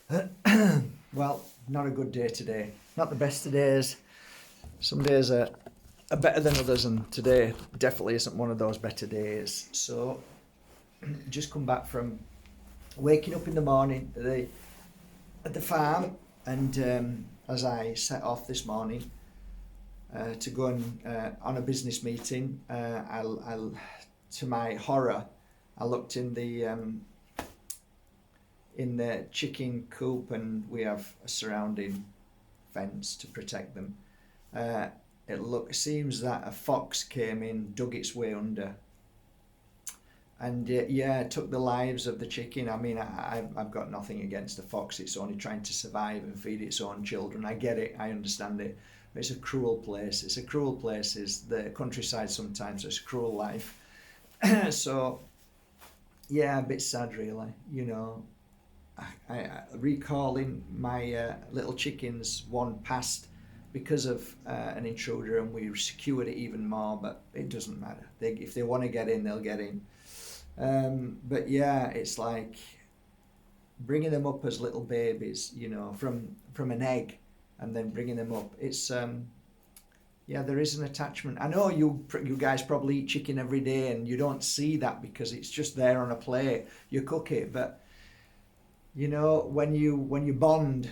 Well, not a good day today. Not the best of days. Some days are better than others, and today definitely isn't one of those better days. So, just come back from waking up in the morning at the farm, and as I set off this morning to go on a business meeting, to my horror, I looked in the chicken coop, and we have a surrounding fence to protect them. Uh, seems that a fox came in, dug its way under, and yeah, took the lives of the chicken. I mean, I've got nothing against the fox. It's only trying to survive and feed its own children. I get it. I understand it. But it's a cruel place. It's a cruel place. It's the countryside sometimes. It's a cruel life. So yeah, a bit sad really. Recalling my little chickens, one passed because of an intruder, and we secured it even more. But it doesn't matter. If they want to get in, they'll get in. But yeah, it's like bringing them up as little babies, from an egg, and then bringing them up. It's yeah, there is an attachment. I know you guys probably eat chicken every day, and you don't see that because it's just there on a plate. You cook it, but when you bond,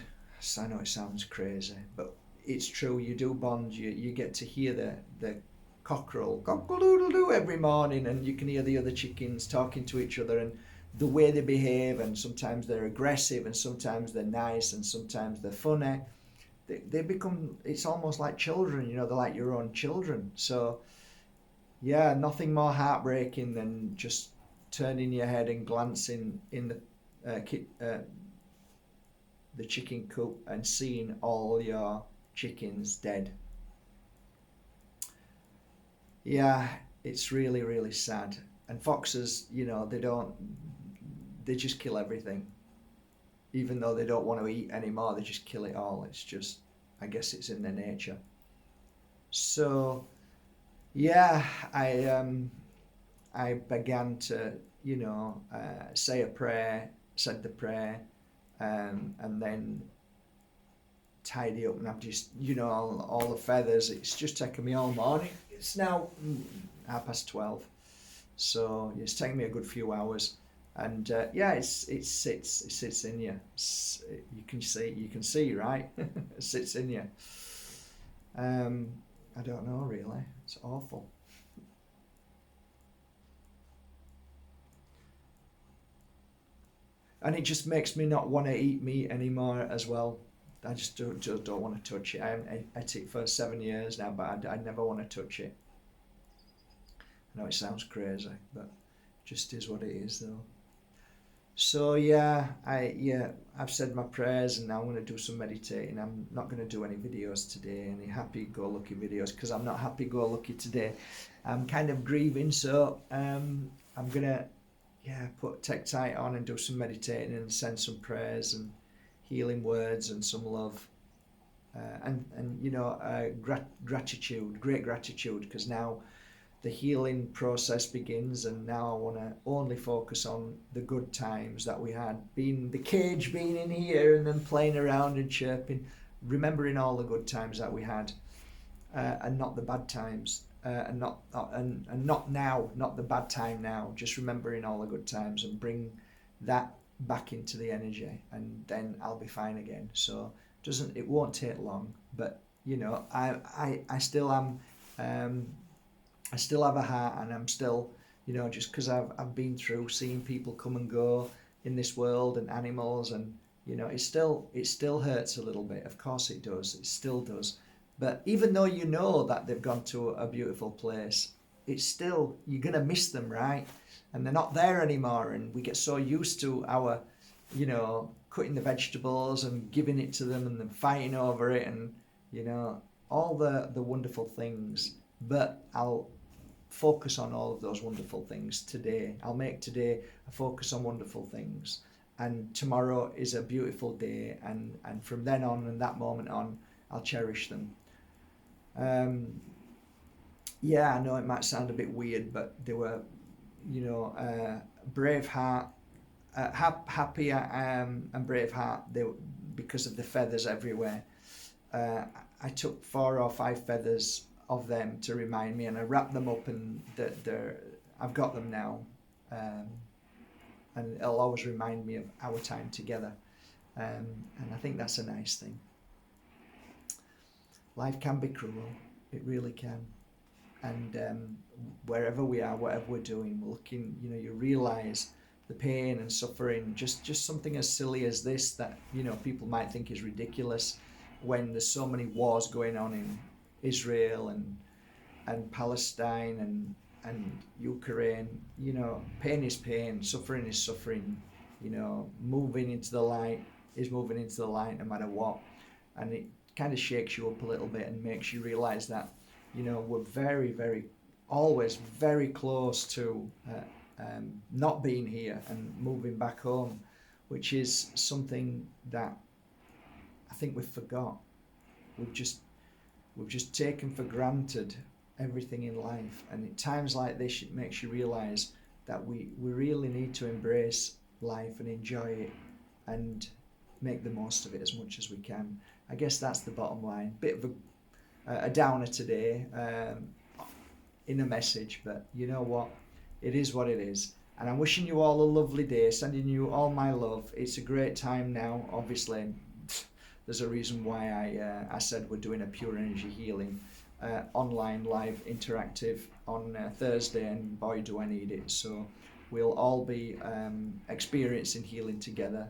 I know it sounds crazy, but it's true. You do bond. You get to hear the cockerel cock-a-doodle-doo every morning, and you can hear the other chickens talking to each other and the way they behave, and sometimes they're aggressive, and sometimes they're nice, and sometimes they're funny. They become, it's almost like children. They're like your own children. So yeah, nothing more heartbreaking than just turning your head and glancing in the chicken coop and seeing all your chickens dead. Yeah, it's really, really sad. And foxes, they just kill everything. Even though they don't want to eat anymore, they just kill it all. It's just, I guess it's in their nature. So, yeah, I began to, say a prayer, said the prayer, and then tidy up, and I've just, all the feathers. It's just taken me all morning. It's now 12:30, so it's taken me a good few hours. And yeah, it sits in you. You can see, right? It sits in you. Um, I don't know really. It's awful. And it just makes me not want to eat meat anymore as well. I just don't want to touch it. I haven't ate it for 7 years now, but I never want to touch it. I know it sounds crazy, but it just is what it is, though. So yeah, I've said my prayers, and now I'm going to do some meditating. I'm not going to do any videos today, any happy-go-lucky videos, because I'm not happy-go-lucky today. I'm kind of grieving, so I'm gonna put tech tight on and do some meditating and send some prayers and healing words and some love, and gratitude, great gratitude, because now the healing process begins, and now I want to only focus on the good times that we had, being the cage, being in here, and then playing around and chirping, remembering all the good times that we had, and not the bad times, and not now, not the bad time now, just remembering all the good times and bring that back into the energy, and then I'll be fine again. So it won't take long, but I still am. Um, I still have a heart, and I'm still, just because I've been through seeing people come and go in this world, and animals, and it still hurts a little bit. Of course it does. It still does. But even though you know that they've gone to a beautiful place, it's still, you're gonna miss them, right? And they're not there anymore, and we get so used to our, cutting the vegetables and giving it to them, and then fighting over it, and all the wonderful things. But I'll focus on all of those wonderful things today. I'll make today a focus on wonderful things. And tomorrow is a beautiful day. And from then on and that moment on, I'll cherish them. Um, yeah, I know it might sound a bit weird, but they were, Braveheart Happy and Braveheart, because of the feathers everywhere. I took 4 or 5 feathers of them to remind me, and I wrapped them up, and I've got them now, and it'll always remind me of our time together, and I think that's a nice thing. Life can be cruel, it really can, and wherever we are, whatever we're doing, we're looking, you realise the pain and suffering, just something as silly as this that people might think is ridiculous, when there's so many wars going on in Israel and Palestine and Ukraine. Pain is pain, suffering is suffering. Moving into the light is moving into the light no matter what, and it kind of shakes you up a little bit and makes you realise that we're very, very, always very close to not being here and moving back home, which is something that I think we've forgot. We've just taken for granted everything in life, and at times like this it makes you realise that we really need to embrace life and enjoy it and make the most of it as much as we can. I guess that's the bottom line. Bit of a downer today in a message, but you know what? It is what it is. And I'm wishing you all a lovely day, sending you all my love. It's a great time now, obviously. There's a reason why I said we're doing a pure energy healing online live interactive on Thursday, and boy do I need it. So we'll all be experiencing healing together.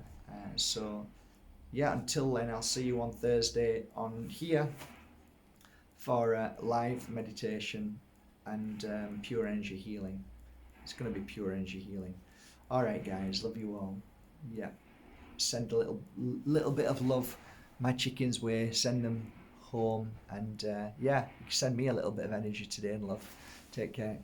So yeah, until then, I'll see you on Thursday on here for live meditation and pure energy healing. It's going to be pure energy healing. All right, guys, love you all. Yeah, send a little bit of love my chickens' way. Send them home, and yeah, send me a little bit of energy today and love. Take care.